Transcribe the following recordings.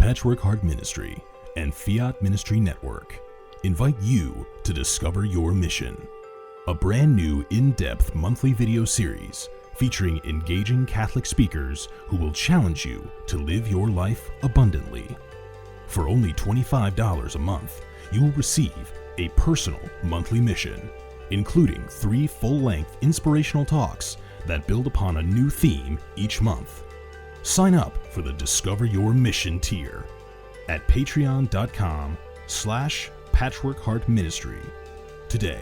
Patchwork Heart Ministry and Fiat Ministry Network invite you to discover your mission, a brand new in-depth monthly video series featuring engaging Catholic speakers who will challenge you to live your life abundantly. For only $25 a month, you will receive a personal monthly mission, including 3 full-length inspirational talks that build upon a new theme each month. Sign up for the Discover Your Mission tier at patreon.com/Patchwork Heart Ministry today.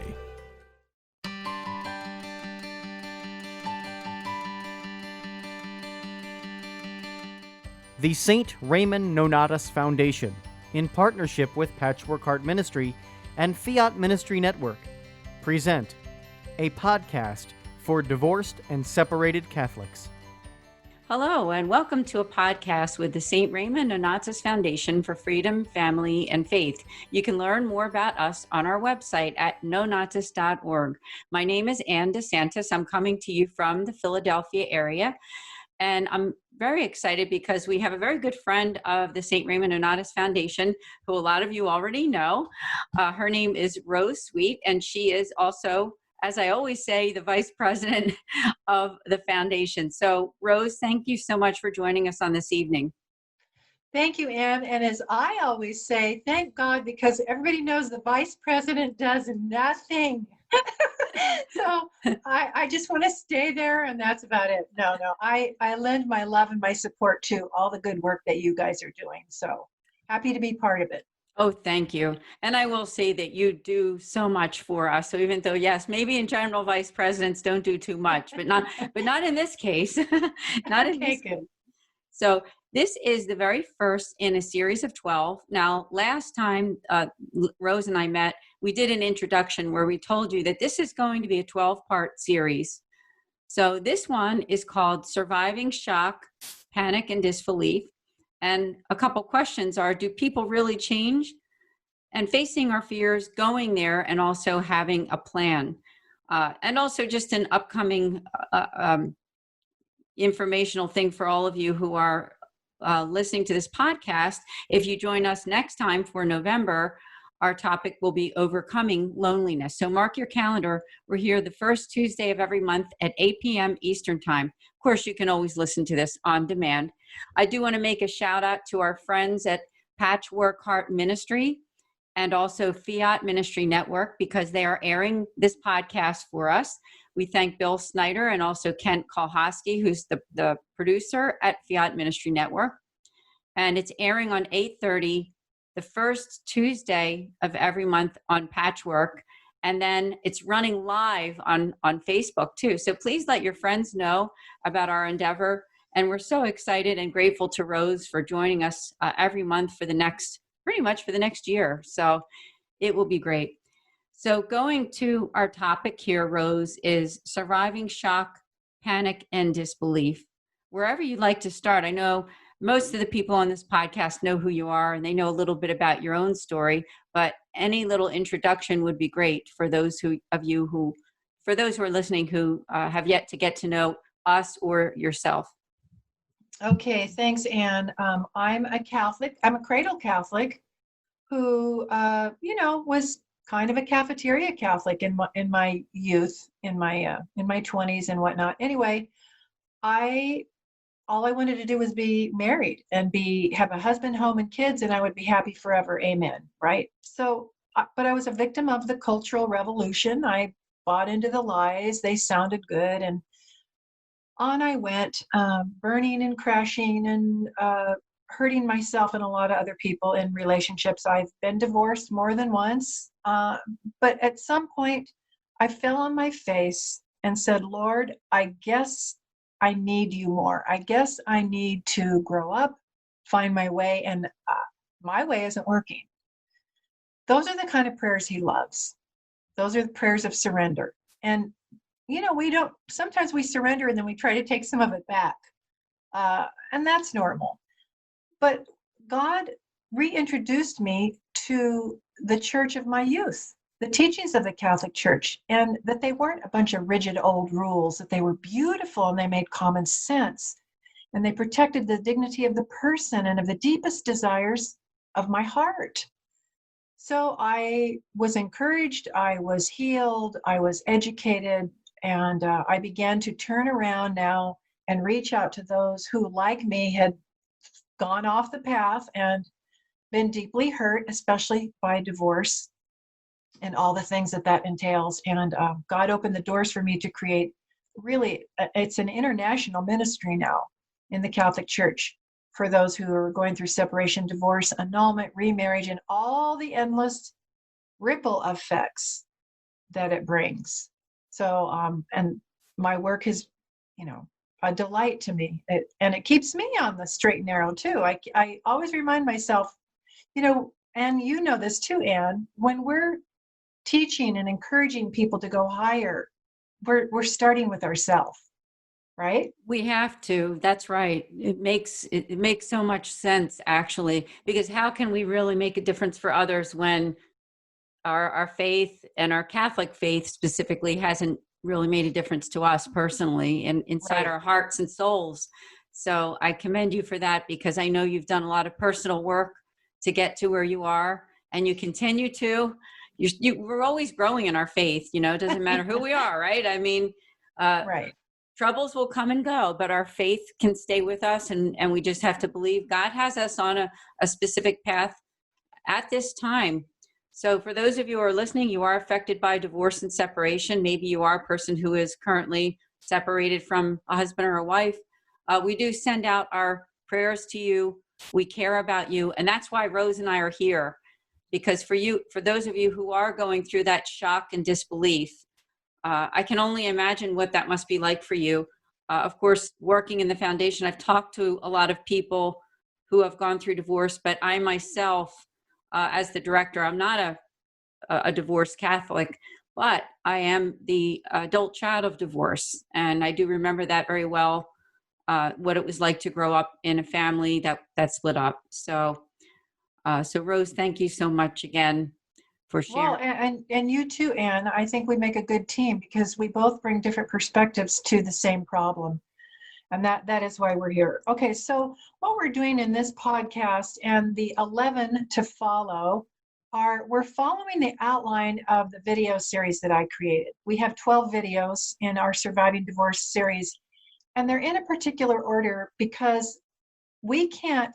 The St. Raymond Nonnatus Foundation, in partnership with Patchwork Heart Ministry and Fiat Ministry Network, present a podcast for divorced and separated Catholics. Hello, and welcome to a podcast with the St. Raymond Nonnatus Foundation for Freedom, Family, and Faith. You can learn more about us on our website at nonnatus.org. My name is Ann DeSantis. I'm coming to you from the Philadelphia area, and I'm very excited because we have a very good friend of the St. Raymond Nonnatus Foundation, who a lot of you already know. Her name is Rose Sweet, and she is also, as I always say, the vice president of the foundation. So, Rose, thank you so much for joining us on this evening. Thank you, Ann. And as I always say, thank God, because everybody knows the vice president does nothing. So I just want to stay there, and that's about it. No, I lend my love and my support to all the good work that you guys are doing. So happy to be part of it. Oh, thank you. And I will say that you do so much for us. So even though, yes, maybe in general, vice presidents don't do too much, but not in this case. Not in this case. So this is the very first in a series of 12. Now, last time Rose and I met, we did an introduction where we told you that this is going to be a 12-part series. So this one is called Surviving Shock, Panic, and Disbelief. And a couple questions are, do people really change? And facing our fears, going there, and also having a plan. And also just an upcoming informational thing for all of you who are listening to this podcast. If you join us next time for November, our topic will be overcoming loneliness. So mark your calendar. We're here the first Tuesday of every month at 8 p.m. Eastern Time. Of course, you can always listen to this on demand. I do want to make a shout out to our friends at Patchwork Heart Ministry and also Fiat Ministry Network, because they are airing this podcast for us. We thank Bill Snyder and also Kent Kalhosky, who's the producer at Fiat Ministry Network. And it's airing on 8:30, the first Tuesday of every month on Patchwork. And then it's running live on Facebook too. So please let your friends know about our endeavor. And we're so excited and grateful to Rose for joining us every month for pretty much for the next year. So it will be great. So going to our topic here, Rose, is surviving shock, panic, and disbelief. Wherever you'd like to start, I know most of the people on this podcast know who you are and they know a little bit about your own story, but any little introduction would be great for those who are listening who have yet to get to know us or yourself. Okay, thanks, Ann. I'm a Catholic. I'm a cradle Catholic who, was kind of a cafeteria Catholic in my youth, in my 20s and whatnot. Anyway, all I wanted to do was be married and have a husband, home, and kids, and I would be happy forever. Amen. Right? So, but I was a victim of the Cultural Revolution. I bought into the lies. They sounded good, and on I went, burning and crashing and hurting myself and a lot of other people in relationships. I've been divorced more than once, but at some point I fell on my face and said, Lord, I guess I need you more. I guess I need to grow up, find my way, and my way isn't working. Those are the kind of prayers he loves. Those are the prayers of surrender. And sometimes we surrender and then we try to take some of it back. And that's normal. But God reintroduced me to the church of my youth, the teachings of the Catholic Church, and that they weren't a bunch of rigid old rules, that they were beautiful and they made common sense. and they protected the dignity of the person and of the deepest desires of my heart. So I was encouraged, I was healed, I was educated, and I began to turn around now and reach out to those who, like me, had gone off the path and been deeply hurt, especially by divorce and all the things that that entails. And God opened the doors for me to create really, it's an international ministry now in the Catholic Church for those who are going through separation, divorce, annulment, remarriage, and all the endless ripple effects that it brings. So, and my work is, a delight to me. And it keeps me on the straight and narrow too. I always remind myself, and you know this too, Anne, when we're teaching and encouraging people to go higher, we're starting with ourselves, right? We have to. That's right. It makes so much sense, actually, because how can we really make a difference for others when our faith, and our Catholic faith specifically, hasn't really made a difference to us personally and inside Right. our hearts and souls? So I commend you for that, because I know you've done a lot of personal work to get to where you are, and you continue to. We're always growing in our faith. It doesn't matter who we are, right? I mean, Right. troubles will come and go, but our faith can stay with us, and we just have to believe God has us on a specific path at this time. So for those of you who are listening, you are affected by divorce and separation. Maybe you are a person who is currently separated from a husband or a wife. We do send out our prayers to you. We care about you. And that's why Rose and I are here, because for those of you who are going through that shock and disbelief, I can only imagine what that must be like for you. Of course, working in the foundation, I've talked to a lot of people who have gone through divorce, but I myself, as the director, I'm not a divorced Catholic, but I am the adult child of divorce. And I do remember that very well, what it was like to grow up in a family that split up. So Rose, thank you so much again for Well, sharing. and you too, Anne. I think we make a good team because we both bring different perspectives to the same problem. And that is why we're here. Okay, so what we're doing in this podcast and the 11 to follow we're following the outline of the video series that I created. We have 12 videos in our Surviving Divorce series, and they're in a particular order because we can't,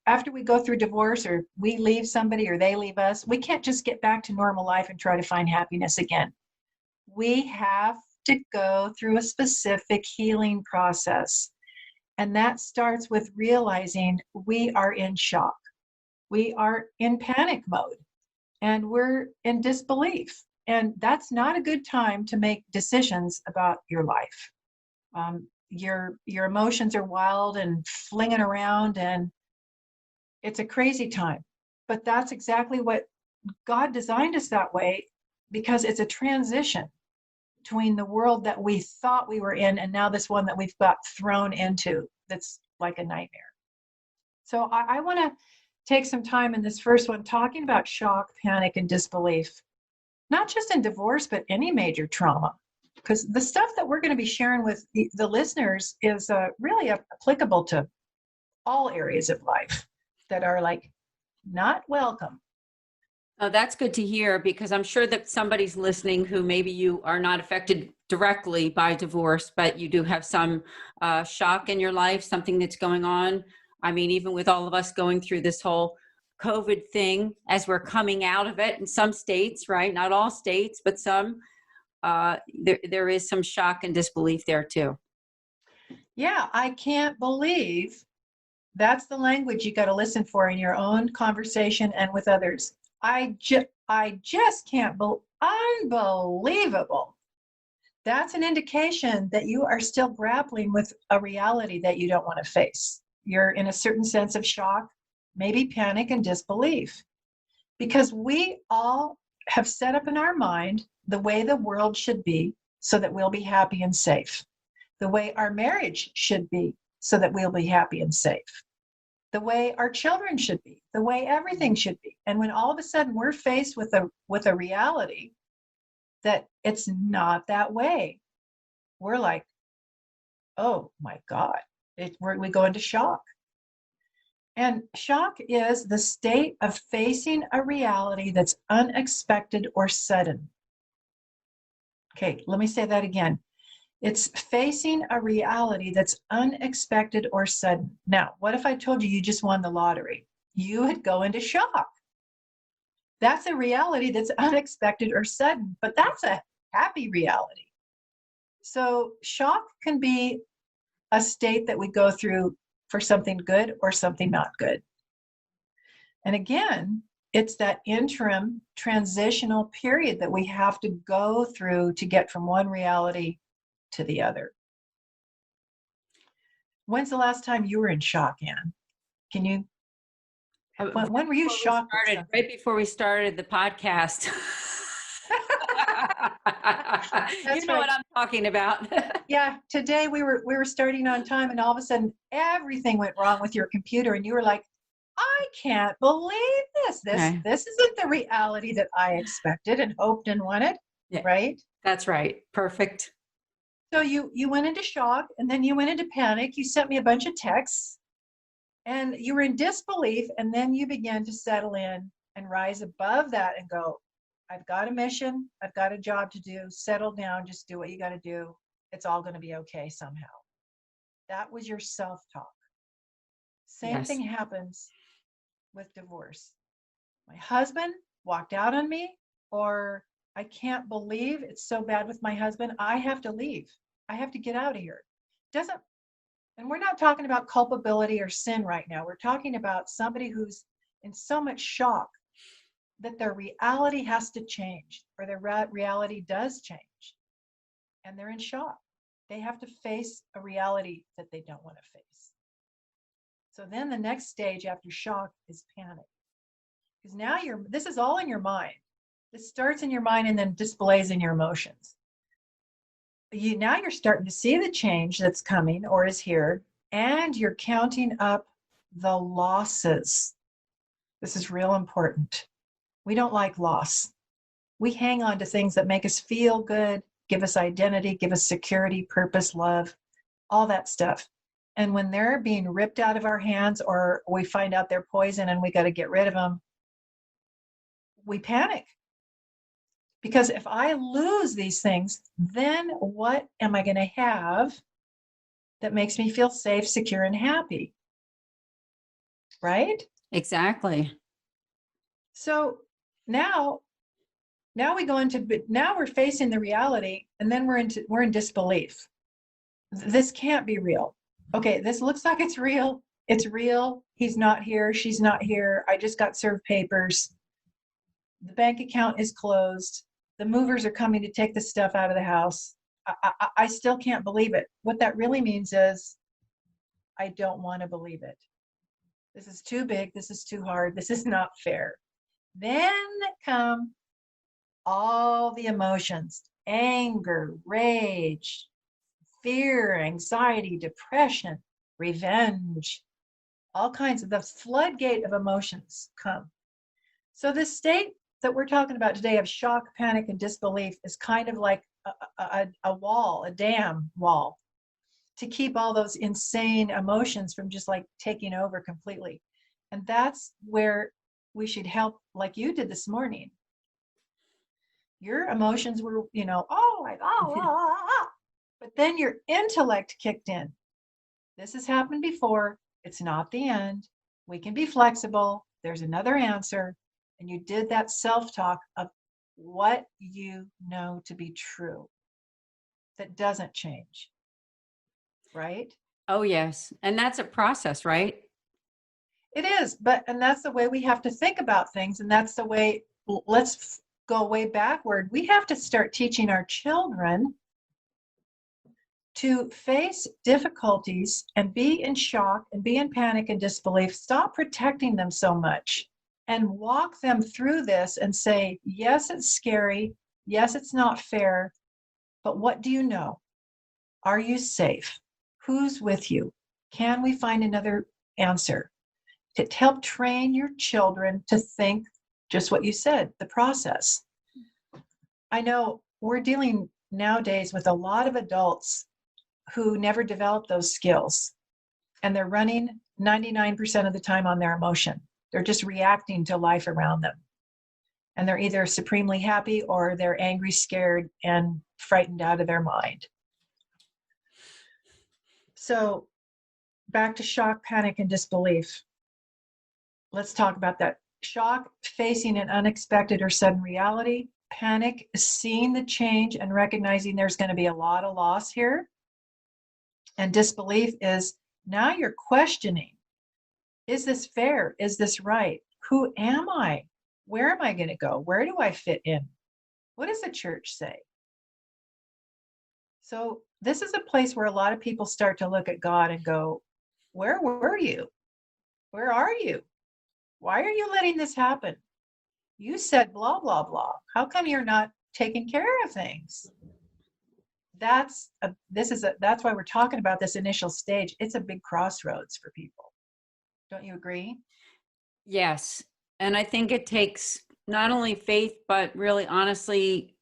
after we go through divorce or we leave somebody or they leave us, we can't just get back to normal life and try to find happiness again. We have to go through a specific healing process. And that starts with realizing we are in shock. We are in panic mode and we're in disbelief. And that's not a good time to make decisions about your life. Your emotions are wild and flinging around, and it's a crazy time. But that's exactly what God designed us that way, because it's a transition between the world that we thought we were in and now this one that we've got thrown into that's like a nightmare. So I want to take some time in this first one talking about shock, panic, and disbelief, not just in divorce, but any major trauma. Because the stuff that we're going to be sharing with the listeners is really applicable to all areas of life that are like not welcome. Oh, that's good to hear, because I'm sure that somebody's listening who maybe you are not affected directly by divorce, but you do have some shock in your life, something that's going on. I mean, even with all of us going through this whole COVID thing, as we're coming out of it in some states, right? Not all states, but some, there is some shock and disbelief there too. Yeah, I can't believe that's the language you got to listen for in your own conversation and with others. I just can't believe, unbelievable. That's an indication that you are still grappling with a reality that you don't want to face. You're in a certain sense of shock, maybe panic and disbelief, because we all have set up in our mind the way the world should be so that we'll be happy and safe, the way our marriage should be so that we'll be happy and safe, the way our children should be, the way everything should be. And when all of a sudden we're faced with a reality that it's not that way, we're like, oh my God, We go into shock. And shock is the state of facing a reality that's unexpected or sudden. Okay, let me say that again. It's facing a reality that's unexpected or sudden. Now, what if I told you just won the lottery? You would go into shock. That's a reality that's unexpected or sudden, but that's a happy reality. So shock can be a state that we go through for something good or something not good. And again, it's that interim transitional period that we have to go through to get from one reality to the other. When's the last time you were in shock, Anne? Can you? When were you shocked? Right before we started the podcast. You know what I'm talking about. Yeah, today we were starting on time, and all of a sudden everything went wrong with your computer, and you were like, I can't believe this. This isn't the reality that I expected and hoped and wanted. Yeah, right? That's right. Perfect. So you went into shock, and then you went into panic. You sent me a bunch of texts, and you were in disbelief, and then you began to settle in and rise above that and go, I've got a mission. I've got a job to do. Settle down. Just do what you got to do. It's all going to be okay somehow. That was your self-talk. Same thing happens with divorce. My husband walked out on me, or I can't believe it's so bad with my husband. I have to leave. I have to get out of here. And we're not talking about culpability or sin right now. We're talking about somebody who's in so much shock that their reality has to change, or their reality does change. And they're in shock. They have to face a reality that they don't want to face. So then the next stage after shock is panic. Because now this is all in your mind. This starts in your mind and then displays in your emotions. Now you're starting to see the change that's coming or is here, and you're counting up the losses. This is real important. We don't like loss. We hang on to things that make us feel good, give us identity, give us security, purpose, love, all that stuff. And when they're being ripped out of our hands, or we find out they're poison and we got to get rid of them, we panic. Because if I lose these things, then what am I going to have that makes me feel safe, secure, and happy? Right? Exactly. So now we go into, now we're facing the reality, and then we're in disbelief. This can't be real. Okay, this looks like it's real. It's real. He's not here. She's not here. I just got served papers. The bank account is closed. The movers are coming to take the stuff out of the house. I still can't believe it. What that really means is I don't want to believe it. This is too big. This is too hard. This is not fair. Then come all the emotions: anger, rage, fear, anxiety, depression, revenge, all kinds of, the floodgate of emotions come. So this state that we're talking about today of shock, panic, and disbelief is kind of like a wall, a dam wall, to keep all those insane emotions from just like taking over completely. And that's where we should help, like you did this morning. Your emotions were, but then your intellect kicked in. This has happened before. It's not the end. We can be flexible. There's another answer. And you did that self-talk of what you know to be true that doesn't change. Right? Oh, yes. And that's a process, right? It is. And that's the way we have to think about things. And that's the way, let's go way backward. We have to start teaching our children to face difficulties and be in shock and be in panic and disbelief. Stop protecting them so much and walk them through this and say, yes, it's scary. Yes, it's not fair. But what do you know? Are you safe? Who's with you? Can we find another answer? To help train your children to think just what you said, the process. I know we're dealing nowadays with a lot of adults who never developed those skills. and they're running 99% of the time on their emotion. They're just reacting to life around them. And they're either supremely happy or they're angry, scared, and frightened out of their mind. So back to shock, panic, and disbelief. Let's talk about that. Shock, facing an unexpected or sudden reality. Panic, seeing the change and recognizing there's going to be a lot of loss here. And disbelief is now you're questioning, is this fair? Is this right? Who am I? Where am I going to go? Where do I fit in? What does the church say? So this is a place where a lot of people start to look at God and go, where were you? Where are you? Why are you letting this happen? You said blah, blah, blah. How come you're not taking care of things? That's why we're talking about this initial stage. It's a big crossroads for people. Don't you agree? Yes. And I think it takes not only faith, but really honestly,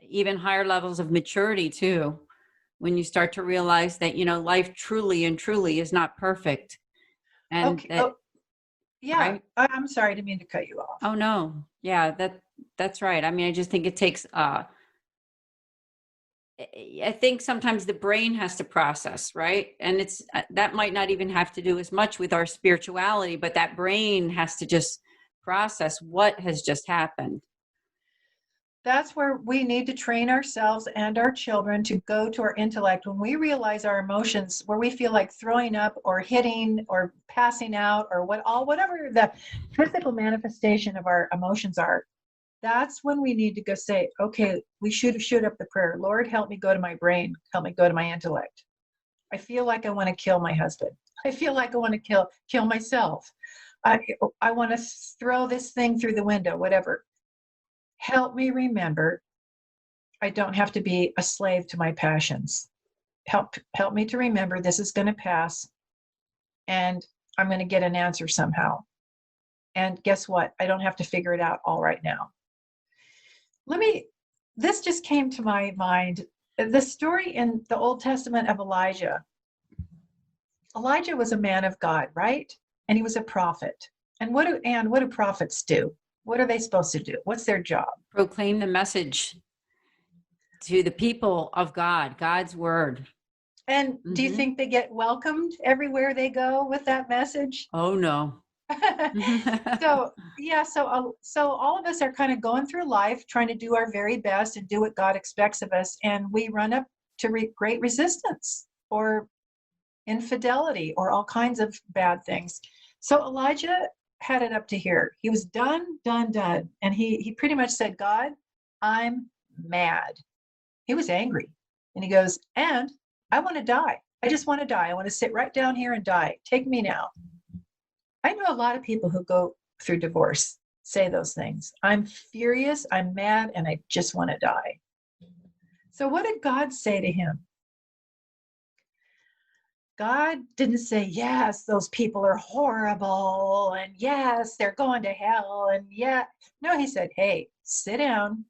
even higher levels of maturity too. When you start to realize that, life truly and truly is not perfect. And okay. Yeah. Right? I'm sorry, I didn't mean to cut you off. Oh no. Yeah, that's right. I mean, I just think it takes, I think sometimes the brain has to process, right? And it's, that might not even have to do as much with our spirituality, but that brain has to just process what has just happened. That's where we need to train ourselves and our children to go to our intellect. When we realize our emotions, where we feel like throwing up or hitting or passing out or whatever the physical manifestation of our emotions are, that's when we need to go say, okay, we shoot up the prayer. Lord, help me go to my brain. Help me go to my intellect. I feel like I want to kill my husband. I feel like I want to kill myself. I want to throw this thing through the window, whatever. Help me remember I don't have to be a slave to my passions. Help me to remember this is going to pass and I'm going to get an answer somehow. And guess what? I don't have to figure it out all right now. This just came to my mind. The story in the Old Testament of Elijah. Elijah was a man of God, right? And he was a prophet. And what do prophets do? What are they supposed to do? What's their job? Proclaim the message to the people of God, God's word. And do you think they get welcomed everywhere they go with that message? Oh, no. So all of us are kind of going through life trying to do our very best and do what God expects of us. And we run up to great resistance or infidelity or all kinds of bad things. So Elijah had it up to here. He was done. And he pretty much said, God, I'm mad. He was angry. And he goes, and I want to die. I just want to die. I want to sit right down here and die. Take me now. I know a lot of people who go through divorce say those things. I'm furious, I'm mad, and I just want to die. So what did God say to him? God didn't say, yes, those people are horrible, and yes, they're going to hell, and yeah. No, he said, hey, sit down,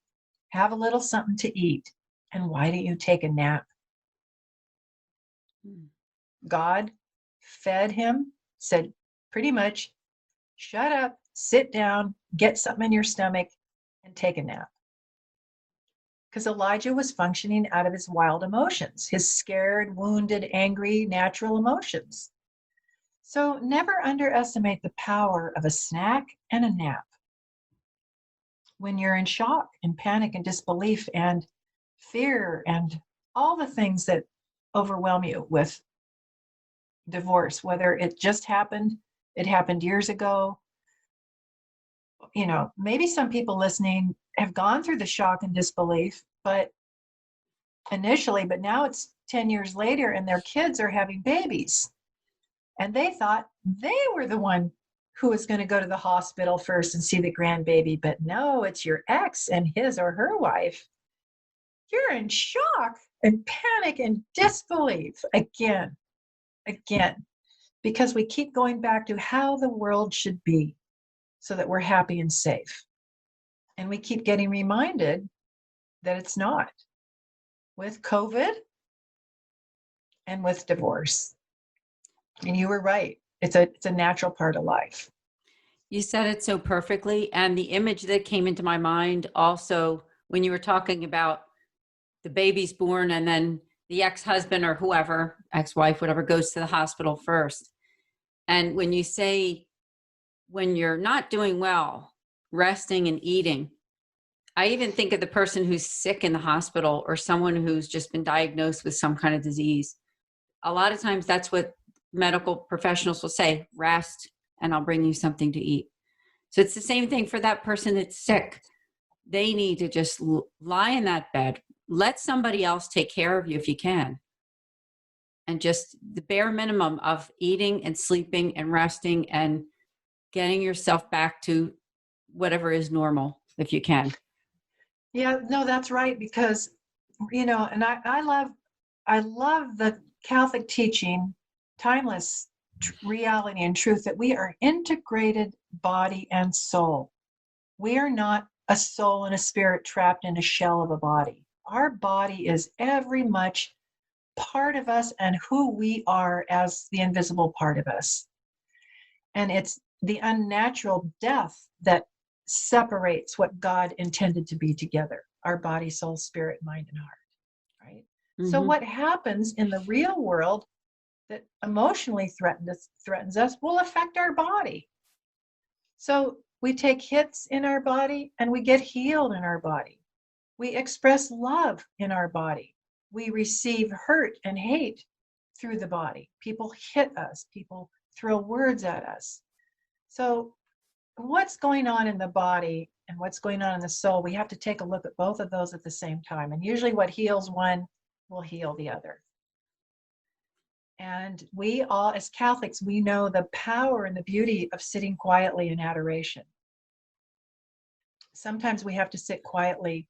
have a little something to eat, and why don't you take a nap? God fed him, said pretty much, shut up, sit down, get something in your stomach, and take a nap. Because Elijah was functioning out of his wild emotions, his scared, wounded, angry, natural emotions. So never underestimate the power of a snack and a nap. When you're in shock and panic and disbelief and fear and all the things that overwhelm you with divorce, whether it just happened, it happened years ago. Maybe some people listening have gone through the shock and disbelief, but now it's 10 years later and their kids are having babies. And they thought they were the one who was going to go to the hospital first and see the grandbaby. But no, it's your ex and his or her wife. You're in shock and panic and disbelief again, because we keep going back to how the world should be so that we're happy and safe. And we keep getting reminded that it's not, with COVID and with divorce. And you were right. It's a natural part of life. You said it so perfectly. And the image that came into my mind also when you were talking about the baby's born and then the ex-husband or whoever, ex-wife, whatever, goes to the hospital first. And when you say, when you're not doing well, resting and eating, I even think of the person who's sick in the hospital or someone who's just been diagnosed with some kind of disease. A lot of times that's what medical professionals will say, rest and I'll bring you something to eat. So it's the same thing for that person that's sick. They need to just lie in that bed, let somebody else take care of you if you can. And just the bare minimum of eating and sleeping and resting and getting yourself back to whatever is normal if you can. Yeah, no, that's right. Because, and I love the Catholic teaching, timeless reality and truth that we are integrated body and soul. We are not a soul and a spirit trapped in a shell of a body. Our body is every much part of us and who we are as the invisible part of us. And it's the unnatural death that separates what God intended to be together, our body, soul, spirit, mind, and heart, right? Mm-hmm. So what happens in the real world that emotionally threatens us will affect our body. So we take hits in our body and we get healed in our body. We express love in our body. We receive hurt and hate through the body. People hit us. People throw words at us. So what's going on in the body and what's going on in the soul, we have to take a look at both of those at the same time. And usually what heals one will heal the other. And we all, as Catholics, we know the power and the beauty of sitting quietly in adoration. Sometimes we have to sit quietly,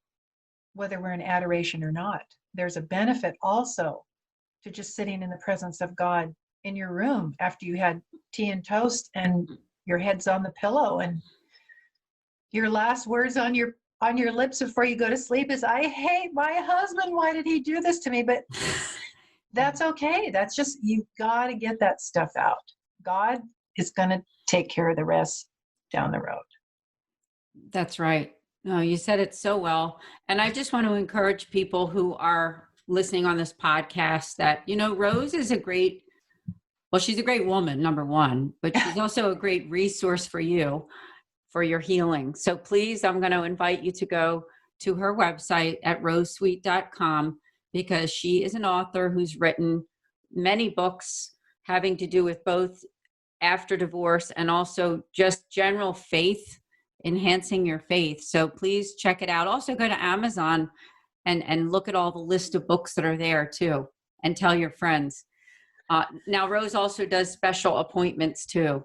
whether we're in adoration or not. There's a benefit also to just sitting in the presence of God in your room after you had tea and toast and your head's on the pillow and your last words on your lips before you go to sleep is, I hate my husband. Why did he do this to me? But that's okay. That's just, you've got to get that stuff out. God is going to take care of the rest down the road. That's right. No, you said it so well. And I just want to encourage people who are listening on this podcast that, Rose is she's a great woman, number one, but she's also a great resource for you, for your healing. So please, I'm going to invite you to go to her website at rosesweet.com because she is an author who's written many books having to do with both after divorce and also just general faith, enhancing your faith. So please check it out. Also go to Amazon and look at all the list of books that are there too, and tell your friends. Now, Rose also does special appointments too.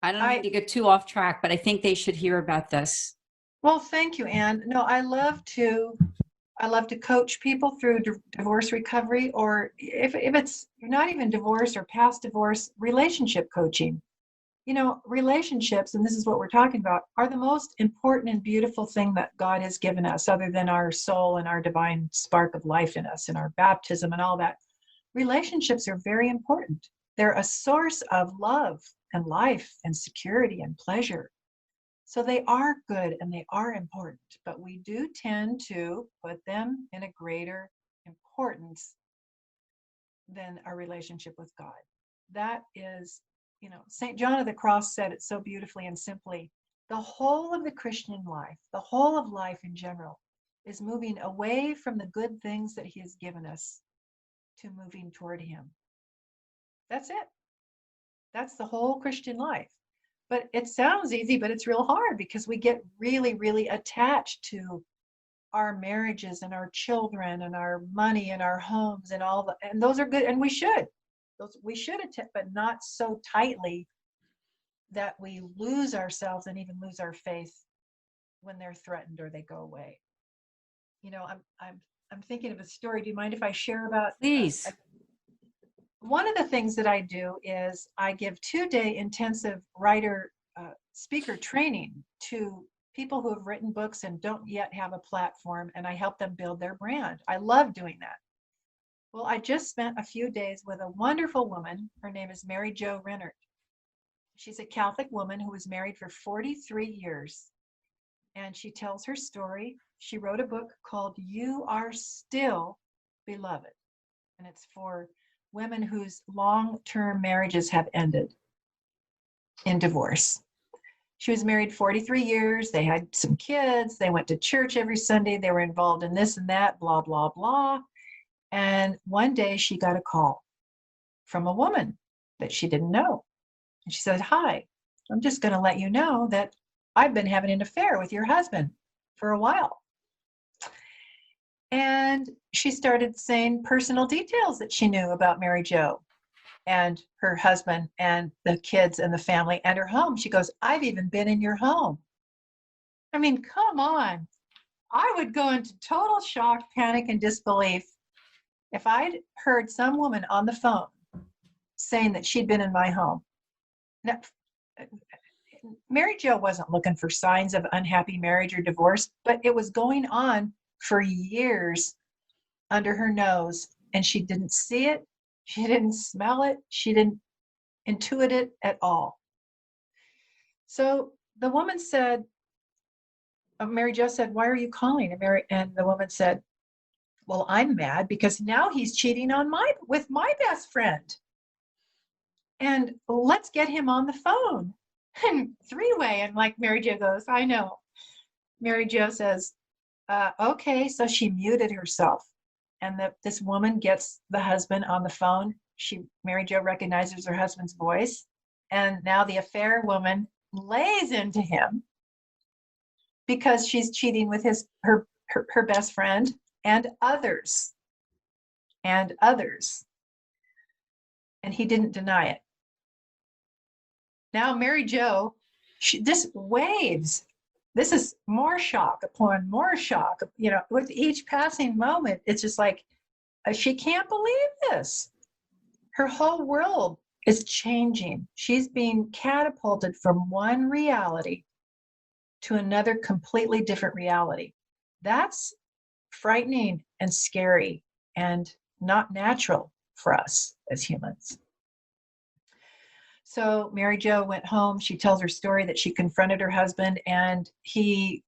I don't need to get too off track, but I think they should hear about this. Well, thank you, Anne. No, I love to coach people through divorce recovery, or if it's you're not even divorced or past divorce, relationship coaching. Relationships, and this is what we're talking about, are the most important and beautiful thing that God has given us, other than our soul and our divine spark of life in us and our baptism and all that. Relationships are very important. They're a source of love and life and security and pleasure. So they are good and they are important, but we do tend to put them in a greater importance than our relationship with God. That is, St. John of the Cross said it so beautifully and simply. The whole of the Christian life, the whole of life in general, is moving away from the good things that he has given us to moving toward him. That's it. That's the whole Christian life. But it sounds easy, but it's real hard because we get really, really attached to our marriages and our children and our money and our homes and and those are good, and we should attend, but not so tightly that we lose ourselves and even lose our faith when they're threatened or they go away. I'm thinking of a story. Do you mind if I share about? Please. One of the things that I do is I give 2-day intensive speaker training to people who have written books and don't yet have a platform, and I help them build their brand. I love doing that. Well, I just spent a few days with a wonderful woman. Her name is Mary Jo Rennert. She's a Catholic woman who was married for 43 years. And she tells her story. She wrote a book called You Are Still Beloved. And it's for women whose long-term marriages have ended in divorce. She was married 43 years. They had some kids. They went to church every Sunday. They were involved in this and that, blah, blah, blah. And one day she got a call from a woman that she didn't know. And she said, "Hi, I'm just going to let you know that I've been having an affair with your husband for a while." And she started saying personal details that she knew about Mary Jo and her husband and the kids and the family and her home. She goes, "I've even been in your home." I mean, come on. I would go into total shock, panic, and disbelief if I'd heard some woman on the phone saying that she'd been in my home. Now, Mary Jo wasn't looking for signs of unhappy marriage or divorce, but it was going on for years under her nose, and she didn't see it, she didn't smell it, she didn't intuit it at all. So the woman said, Mary Jo said, "Why are you calling?" And the woman said, "Well, I'm mad because now he's cheating on with my best friend. And let's get him on the phone." And three-way, and like Mary Jo goes, "I know." Mary Jo says, "Okay." So she muted herself. And this woman gets the husband on the phone. Mary Jo recognizes her husband's voice. And now the affair woman lays into him because she's cheating with her best friend and others. And others. And he didn't deny it. Now Mary Jo, this waves. This is more shock upon more shock. With each passing moment, it's just like, she can't believe this. Her whole world is changing. She's being catapulted from one reality to another completely different reality. That's frightening and scary and not natural for us as humans. So Mary Jo went home. She tells her story that she confronted her husband, and he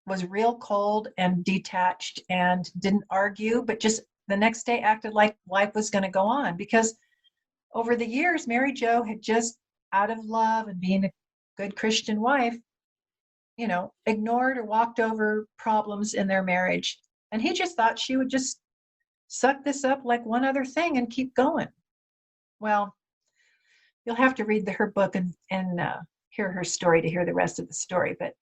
was real cold and detached and didn't argue, but just the next day acted like life was going to go on, because over the years, Mary Jo had just, out of love and being a good Christian wife, ignored or walked over problems in their marriage. And he just thought she would just suck this up like one other thing and keep going. Well, you'll have to read her book and hear her story to hear the rest of the story. But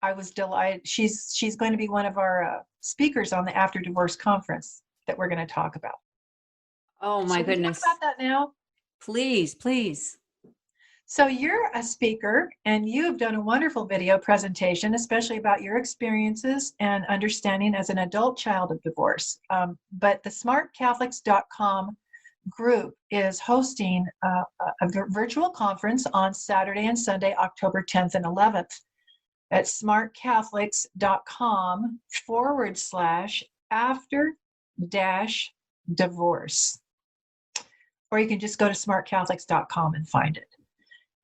I was delighted. She's going to be one of our speakers on the After Divorce conference that we're going to talk about. Oh my goodness! Talk about that now, please. So you're a speaker, and you've done a wonderful video presentation, especially about your experiences and understanding as an adult child of divorce. But the smartcatholics.com group is hosting a virtual conference on Saturday and Sunday, October 10th and 11th at smartcatholics.com/after-divorce. Or you can just go to smartcatholics.com and find it.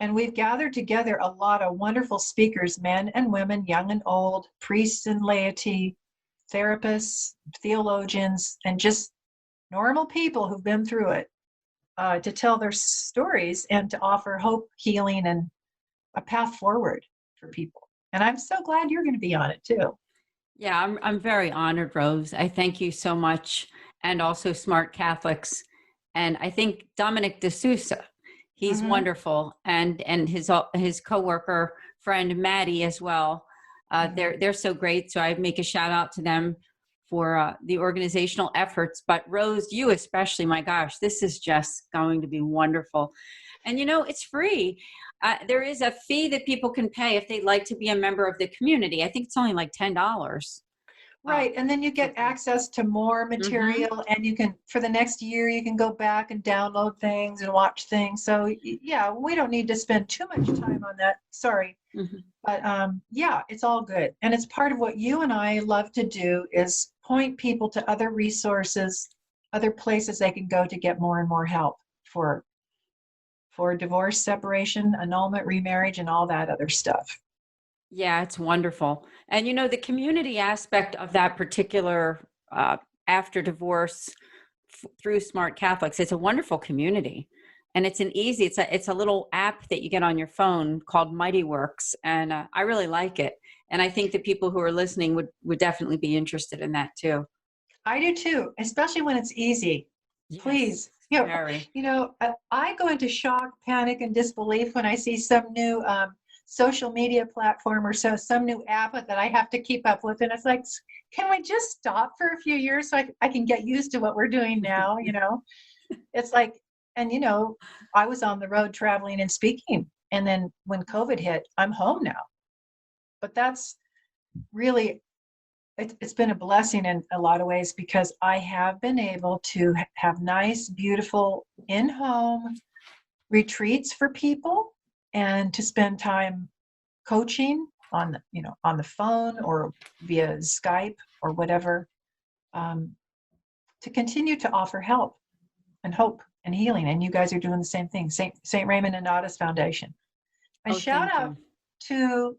And we've gathered together a lot of wonderful speakers, men and women, young and old, priests and laity, therapists, theologians, and just normal people who've been through it, to tell their stories and to offer hope, healing, and a path forward for people. And I'm so glad you're going to be on it too. Yeah, I'm very honored, Rose. I thank you so much, and also Smart Catholics, and I think Dominic D'Souza. He's wonderful, and his coworker friend Maddie as well. They're so great. So I make a shout out to them for the organizational efforts. But Rose, you especially, my gosh, this is just going to be wonderful. And it's free. There is a fee that people can pay if they'd like to be a member of the community. I think it's only like $10. Right. And then you get access to more material, and you can, for the next year, you can go back and download things and watch things. So yeah, we don't need to spend too much time on that. Sorry. But yeah, it's all good. And it's part of what you and I love to do, is point people to other resources other places they can go to get more and more help for divorce, separation, annulment, remarriage, and all that other stuff. Yeah, it's wonderful. And the community aspect of that particular after divorce through Smart Catholics, it's a wonderful community. And it's it's a little app that you get on your phone called Mighty Works. And I really like it. And I think that people who are listening would definitely be interested in that too. I do too, especially when it's easy. Yes, Please. very. I go into shock, panic, and disbelief when I see some new social media platform or some new app that I have to keep up with. And it's like, can we just stop for a few years so I can get used to what we're doing now? It's like, and I was on the road traveling and speaking. And then when COVID hit, I'm home now. But that's really, it's been a blessing in a lot of ways, because I have been able to have nice, beautiful in-home retreats for people, and to spend time coaching on the phone or via Skype or whatever, to continue to offer help and hope and healing. And you guys are doing the same thing. St. Raymond Nonnatus Foundation. And shout out to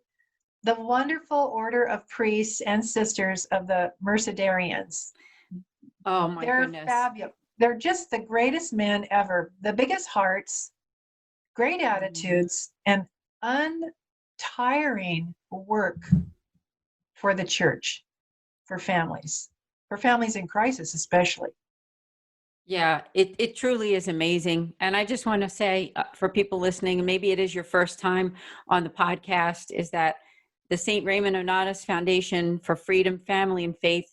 the wonderful order of priests and sisters of the Mercedarians. Oh my goodness. They're fabulous. They're just the greatest men ever. The biggest hearts, great attitudes, and untiring work for the church, for families in crisis especially. Yeah, it truly is amazing. And I just want to say for people listening, maybe it is your first time on the podcast, is that the St. Raymond Nonnatus Foundation for Freedom, Family, and Faith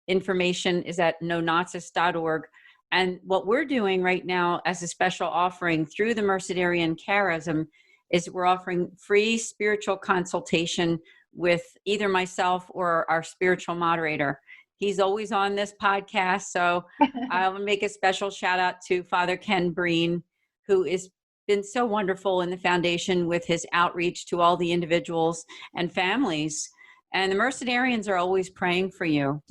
information is at nonnatus.org. And what we're doing right now as a special offering through the Mercedarian Charism is we're offering free spiritual consultation with either myself or our spiritual moderator. He's always on this podcast, so I'll make a special shout out to Father Ken Breen, who has been so wonderful in the foundation with his outreach to all the individuals and families. And the Mercedarians are always praying for you.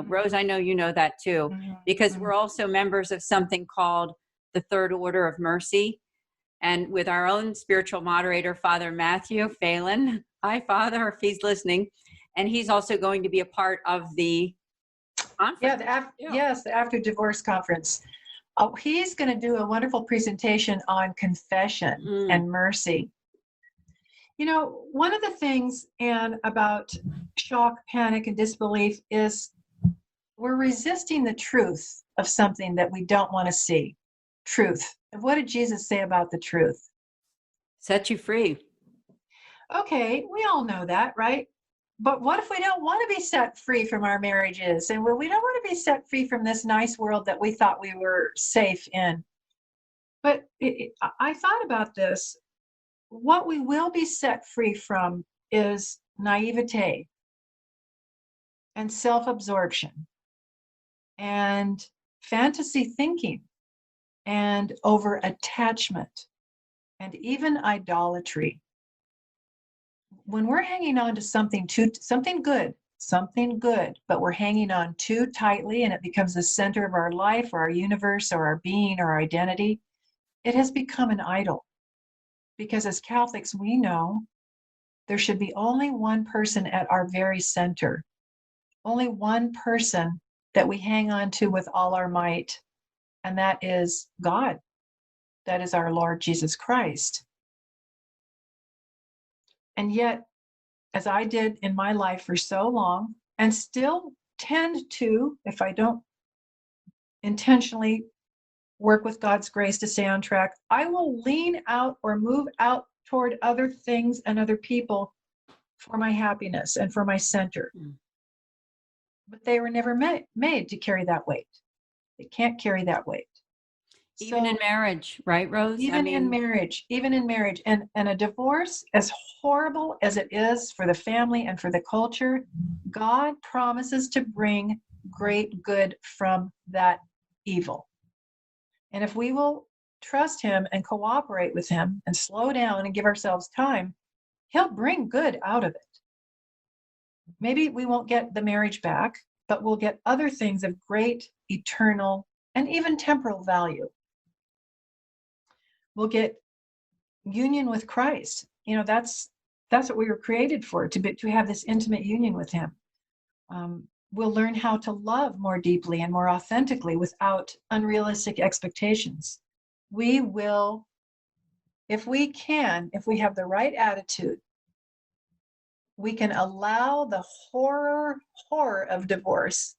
Rose, I know you know that too, because we're also members of something called the Third Order of Mercy. And with our own spiritual moderator, Father Matthew Phelan. Hi, Father, if he's listening. And he's also going to be a part of the conference. Yes, the After Divorce Conference. Oh, he's going to do a wonderful presentation on confession and mercy. One of the things, Anne, about shock, panic, and disbelief is we're resisting the truth of something that we don't want to see. Truth. And what did Jesus say about the truth? Set you free. Okay, we all know that, right? But what if we don't want to be set free from our marriages? And we don't want to be set free from this nice world that we thought we were safe in. But I thought about this. What we will be set free from is naivete and self-absorption and fantasy thinking and over-attachment and even idolatry. When we're hanging on to something good, but we're hanging on too tightly and it becomes the center of our life or our universe or our being or our identity, it has become an idol. Because as Catholics, we know there should be only one person at our very center, only one person that we hang on to with all our might, and that is God. That is our Lord Jesus Christ. And yet, as I did in my life for so long, and still tend to, if I don't intentionally work with God's grace to stay on track, I will lean out or move out toward other things and other people for my happiness and for my center. But they were never made to carry that weight. They can't carry that weight. Even in marriage, right, Rose? Even in marriage. And a divorce, as horrible as it is for the family and for the culture, God promises to bring great good from that evil. And if we will trust him and cooperate with him and slow down and give ourselves time, he'll bring good out of it. Maybe we won't get the marriage back, but we'll get other things of great eternal and even temporal value. We'll get union with Christ. That's what we were created for, to have this intimate union with him. We'll learn how to love more deeply and more authentically without unrealistic expectations. We will, if we have the right attitude, we can allow the horror of divorce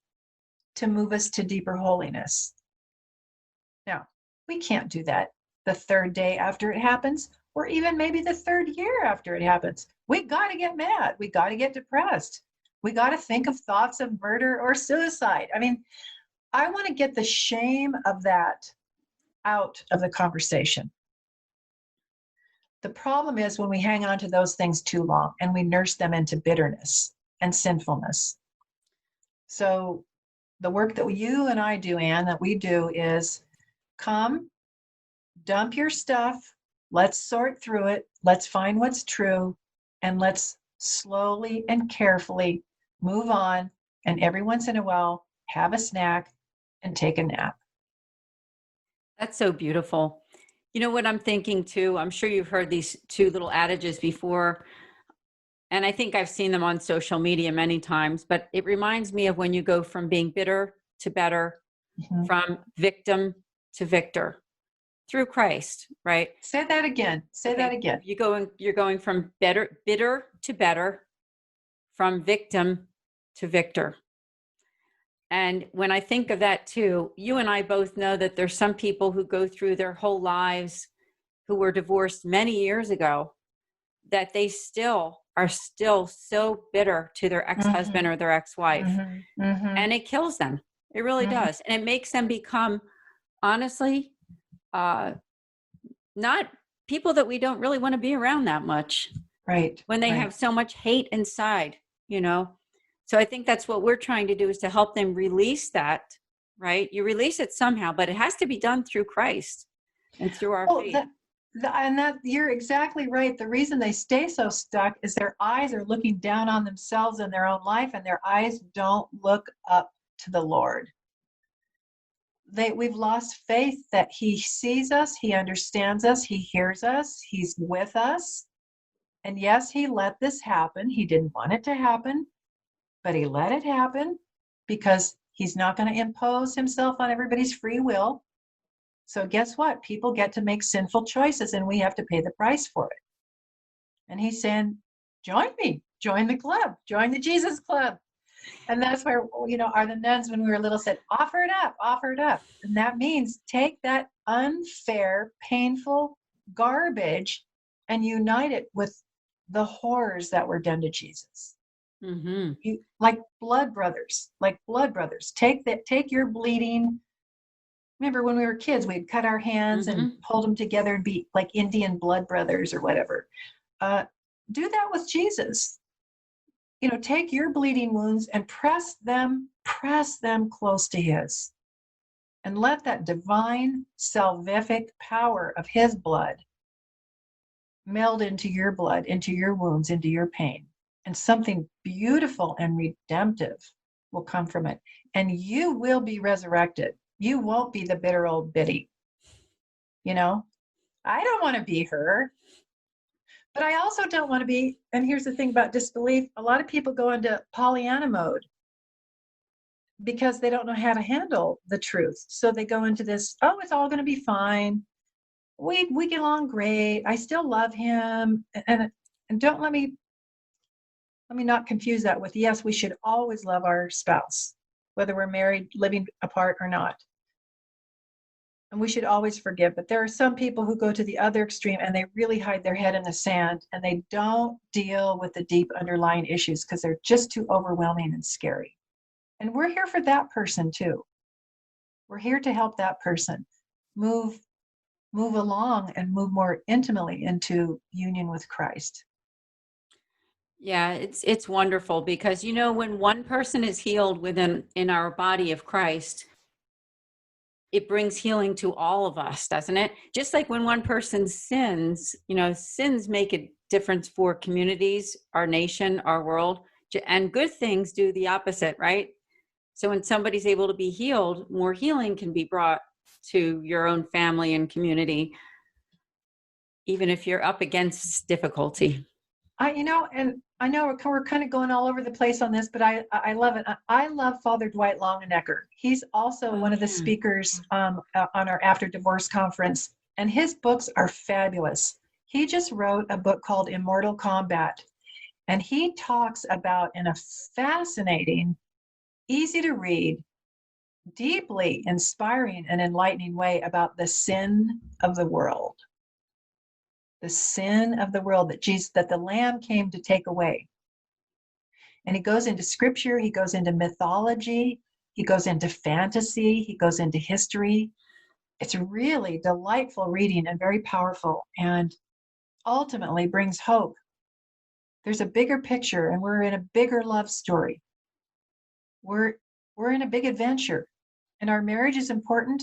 to move us to deeper holiness. Now, we can't do that the third day after it happens, or even maybe the third year after it happens. We got to get mad. We got to get depressed. We got to think of thoughts of murder or suicide. I mean, I want to get the shame of that out of the conversation. The problem is when we hang on to those things too long and we nurse them into bitterness and sinfulness. So the work that you and I do, Anne, that we do is come, dump your stuff, let's sort through it, let's find what's true, and let's slowly and carefully move on, and every once in a while, have a snack and take a nap. That's so beautiful. You know what I'm thinking too? I'm sure you've heard these two little adages before, and I think I've seen them on social media many times, but it reminds me of when you go from being bitter to better, from victim to victor through Christ, right? Say that again. Say that again. You're going from bitter to better, from victim to victor. And when I think of that too, you and I both know that there's some people who go through their whole lives who were divorced many years ago, that they are still so bitter to their ex-husband or their ex-wife. And it kills them. It really does. And it makes them become, honestly, not people that we don't really want to be around that much. Right. When they have so much hate inside, So I think that's what we're trying to do, is to help them release that, right? You release it somehow, but it has to be done through Christ and through our faith. And you're exactly right. The reason they stay so stuck is their eyes are looking down on themselves and their own life, and their eyes don't look up to the Lord. We've lost faith that he sees us, he understands us, he hears us, he's with us. And yes, he let this happen. He didn't want it to happen, but he let it happen because he's not going to impose himself on everybody's free will. So guess what? People get to make sinful choices, and we have to pay the price for it. And he's saying, join me, join the club, join the Jesus club. And that's where, the nuns, when we were little, said, offer it up, offer it up. And that means take that unfair, painful garbage and unite it with the horrors that were done to Jesus. Like blood brothers. Take your bleeding. Remember when we were kids, we'd cut our hands and hold them together and be like Indian blood brothers or whatever. Do that with Jesus. Take your bleeding wounds and press them close to his. And let that divine salvific power of his blood meld into your blood, into your wounds, into your pain. And something beautiful and redemptive will come from it. And you will be resurrected. You won't be the bitter old biddy. I don't want to be her. But I also don't want to be, and here's the thing about disbelief, a lot of people go into Pollyanna mode because they don't know how to handle the truth. So they go into this, it's all going to be fine. We get along great. I still love him. And don't let me not confuse that with, yes, we should always love our spouse, whether we're married, living apart or not. And we should always forgive. But there are some people who go to the other extreme and they really hide their head in the sand and they don't deal with the deep underlying issues because they're just too overwhelming and scary. And we're here for that person too. We're here to help that person move along and move more intimately into union with Christ. Yeah, it's wonderful because, when one person is healed in our body of Christ, it brings healing to all of us, doesn't it? Just like when one person sins, sins make a difference for communities, our nation, our world, and good things do the opposite, right? So when somebody's able to be healed, more healing can be brought to your own family and community, even if you're up against difficulty. And I know we're kind of going all over the place on this, but I love it. I love Father Dwight Longenecker. He's also one of the speakers on our After Divorce conference, and his books are fabulous. He just wrote a book called Immortal Combat, and he talks about, in a fascinating, easy to read, deeply inspiring and enlightening way, about the sin of the world. The sin of the world that the Lamb came to take away. And he goes into scripture, he goes into mythology, he goes into fantasy, he goes into history. It's really delightful reading and very powerful, and ultimately brings hope. There's a bigger picture, and we're in a bigger love story. We're in a big adventure, and our marriage is important,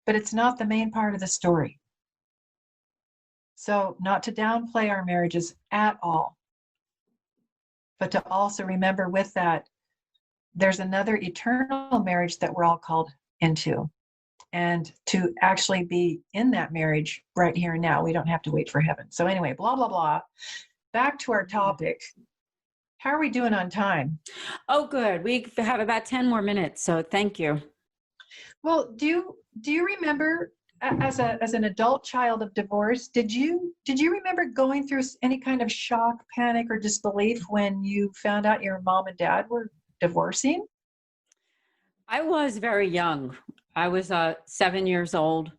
but it's not the main part of the story. So, not to downplay our marriages at all, but to also remember with that, there's another eternal marriage that we're all called into. And to actually be in that marriage right here and now. We don't have to wait for heaven. So anyway, blah, blah, blah. Back to our topic. How are we doing on time? Oh, good. We have about 10 more minutes, so thank you. Well, do you remember, as an adult child of divorce, did you remember going through any kind of shock, panic, or disbelief when you found out your mom and dad were divorcing? I was very young. I was 7 years old.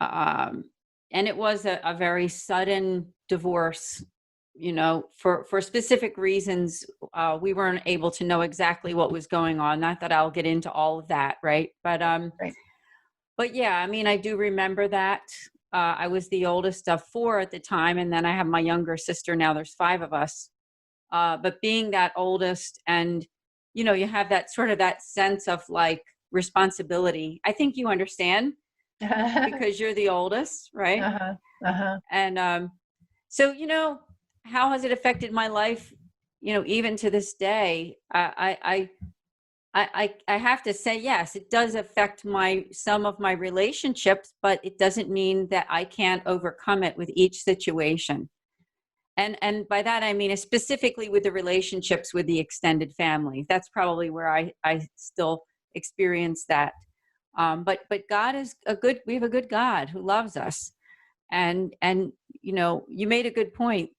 And it was a very sudden divorce, for specific reasons. We weren't able to know exactly what was going on. Not that I'll get into all of that, right? But Right. But yeah, I mean, I do remember that. I was the oldest of 4 at the time, and then I have my younger sister. Now there's 5 of us. But being that oldest, and you have that sort of that sense of like responsibility. I think you understand because you're the oldest, right? Uh-huh. Uh-huh. And so how has it affected my life? Even to this day, I have to say, yes, it does affect some of my relationships, but it doesn't mean that I can't overcome it with each situation. And by that, I mean, specifically with the relationships with the extended family. That's probably where I still experience that. But God is we have a good God who loves us. And you made a good point.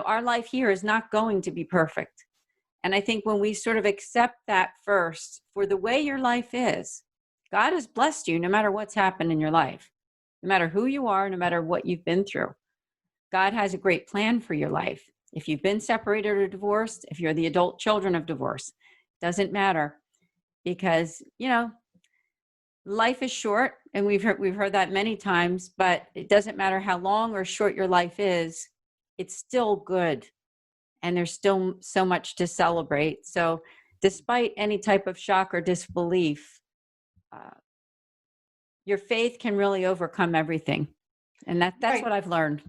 Our life here is not going to be perfect. And I think when we sort of accept that first, for the way your life is, God has blessed you no matter what's happened in your life, no matter who you are, no matter what you've been through. God has a great plan for your life. If you've been separated or divorced, if you're the adult children of divorce, doesn't matter, because life is short, and we've heard that many times. But it doesn't matter how long or short your life is; it's still good, and there's still so much to celebrate. So, despite any type of shock or disbelief, your faith can really overcome everything, and that's Right. what I've learned.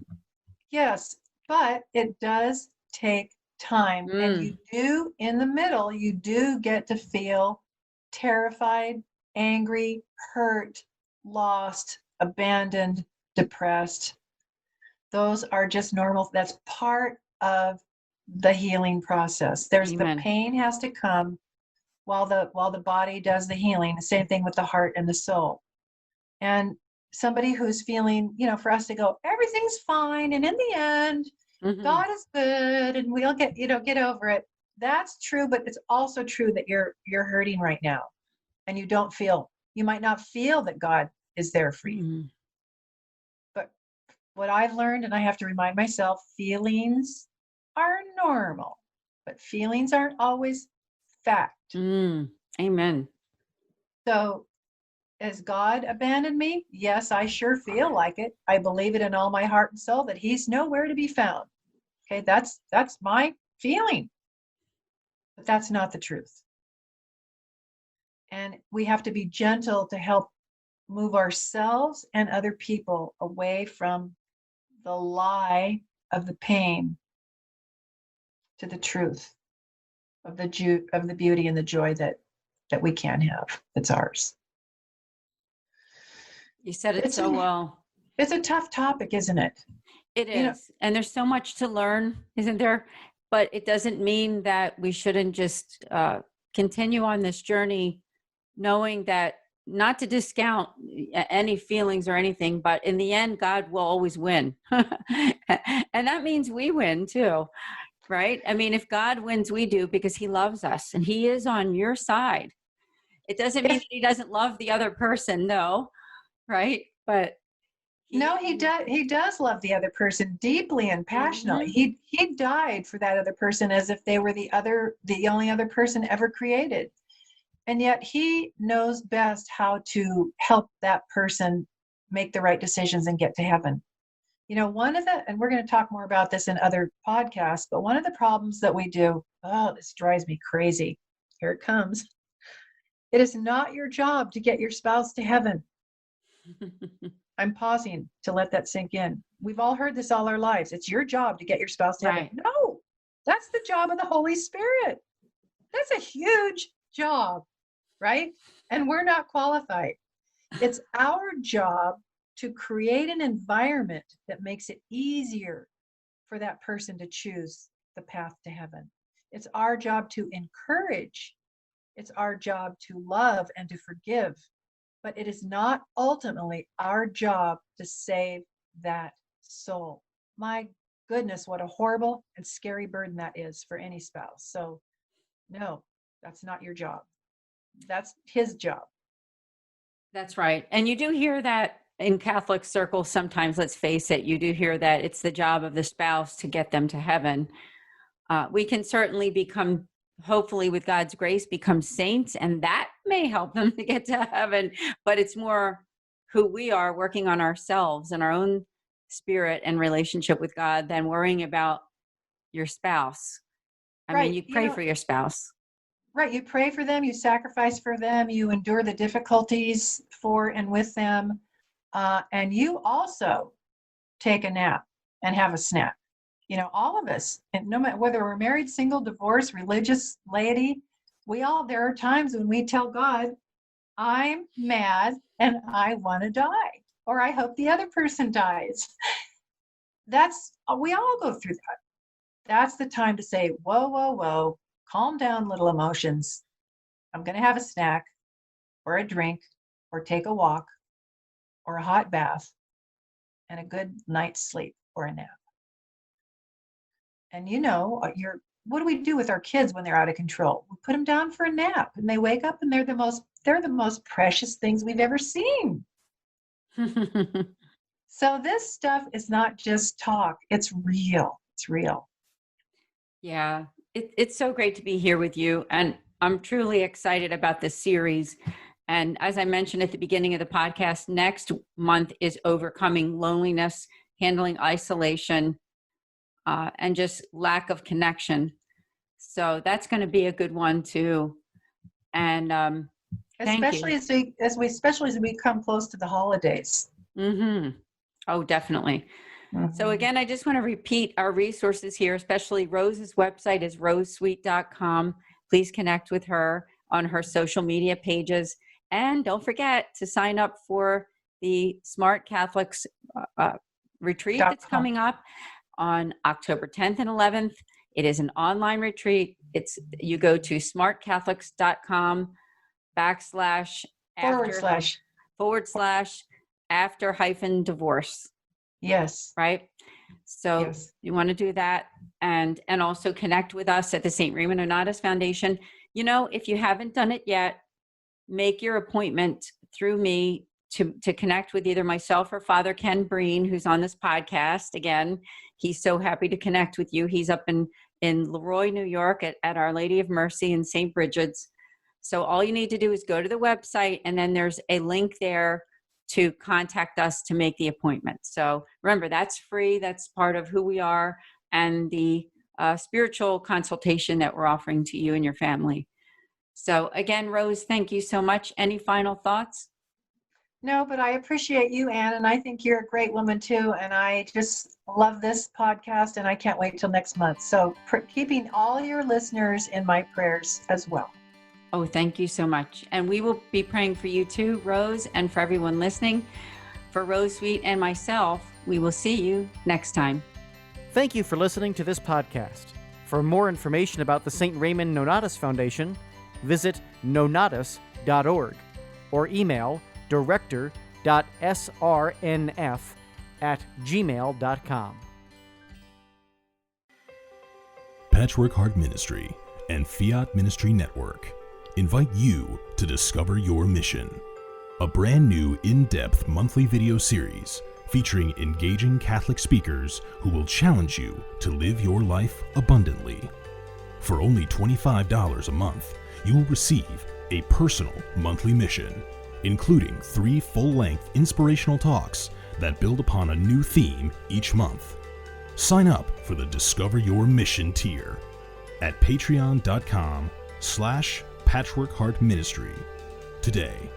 Yes, but it does take time. And in the middle, you do get to feel terrified, angry, hurt, lost, abandoned, depressed. Those are just normal. That's part of the healing process. Amen. The pain has to come while the body does the healing. The same thing with the heart and the soul. And somebody who's feeling, for us to go, everything's fine, and in the end, God is good, and we'll get over it. That's true, but it's also true that you're hurting right now, and you might not feel that God is there for you. But what I've learned, and I have to remind myself, feelings are normal, but feelings aren't always fact. Amen. So, has God abandoned me? Yes, I sure feel like it. I believe it in all my heart and soul that he's nowhere to be found. Okay, that's my feeling. But that's not the truth. And we have to be gentle to help move ourselves and other people away from the lie of the pain to the truth of the beauty and the joy that that we can have that's ours. You said it It's so a, well. it's a tough topic, isn't it? It You know, is. And there's so much to learn, isn't there? But it doesn't mean that we shouldn't just continue on this journey, knowing that not to discount any feelings or anything, but in the end, God will always win. And that means we win too, right? I mean, if God wins, we do, because he loves us and he is on your side. It doesn't mean that he doesn't love the other person, no, right? But no, he does. He does love the other person deeply and passionately. He died for that other person as if they were the only other person ever created. And yet he knows best how to help that person make the right decisions and get to heaven. You know, and we're going to talk more about this in other podcasts, but one of the problems that we do, oh, this drives me crazy. Here it comes. It is not your job to get your spouse to heaven. I'm pausing to let that sink in. We've all heard this all our lives. It's your job to get your spouse to heaven. Right. No, that's the job of the Holy Spirit. That's a huge job, right? And we're not qualified. It's our job to create an environment that makes it easier for that person to choose the path to heaven. It's our job to encourage. It's our job to love and to forgive. But it is not ultimately our job to save that soul. My goodness, what a horrible and scary burden that is for any spouse. So, no, that's not your job. That's his job. That's right. And you do hear that in Catholic circles sometimes, let's face it, you do hear that it's the job of the spouse to get them to heaven. We can certainly become, hopefully with God's grace, become saints, and that may help them to get to heaven. But it's more who we are working on ourselves and our own spirit and relationship with God than worrying about your spouse. I mean, you pray for your spouse. Right. You pray for them, you sacrifice for them, you endure the difficulties for and with them. And you also take a nap and have a snack. You know, all of us, and no matter whether we're married, single, divorced, religious, laity, there are times when we tell God, I'm mad and I want to die, or I hope the other person dies. We all go through that. That's the time to say, whoa, whoa, whoa, calm down, little emotions. I'm going to have a snack or a drink or take a walk or a hot bath and a good night's sleep or a nap. And you know, what do we do with our kids when they're out of control? We put them down for a nap and they wake up and they're the most precious things we've ever seen. So this stuff is not just talk. It's real. It's real. Yeah, it's so great to be here with you. And I'm truly excited about this series. And as I mentioned at the beginning of the podcast, next month is overcoming loneliness, handling isolation, and just lack of connection. So that's going to be a good one too. And especially as we come close to the holidays. Mm-hmm. Oh, definitely. Mm-hmm. So again, I just want to repeat our resources here, especially Rose's website is rosesweet.com. Please connect with her on her social media pages. And don't forget to sign up for the Smart Catholics retreat that's coming up on October 10th and 11th. It is an online retreat. You go to smartcatholics.com /after-divorce. Yes. Right. So yes. You want to do that and also connect with us at the St. Raymond Nonnatus Foundation. You know, if you haven't done it yet, make your appointment through me to connect with either myself or Father Ken Breen, who's on this podcast. Again, he's so happy to connect with you. He's up in Leroy, New York at Our Lady of Mercy in St. Bridget's. So all you need to do is go to the website, and then there's a link there to contact us to make the appointment. So remember, that's free. That's part of who we are and the spiritual consultation that we're offering to you and your family. So again, Rose, thank you so much. Any final thoughts? No, but I appreciate you, Anne, and I think you're a great woman too. And I just love this podcast, and I can't wait till next month. So keeping all your listeners in my prayers as well. Oh, thank you so much. And we will be praying for you too, Rose, and for everyone listening. For Rose Sweet and myself, we will see you next time. Thank you for listening to this podcast. For more information about the St. Raymond Nonnatus Foundation, visit nonnatus.org or email director.srnf@gmail.com. Patchwork Heart Ministry and Fiat Ministry Network invite you to discover your mission. A brand new in-depth monthly video series featuring engaging Catholic speakers who will challenge you to live your life abundantly. For only $25 a month, you will receive a personal monthly mission, including 3 full-length inspirational talks that build upon a new theme each month. Sign up for the Discover Your Mission tier at patreon.com/patchworkheartministry today.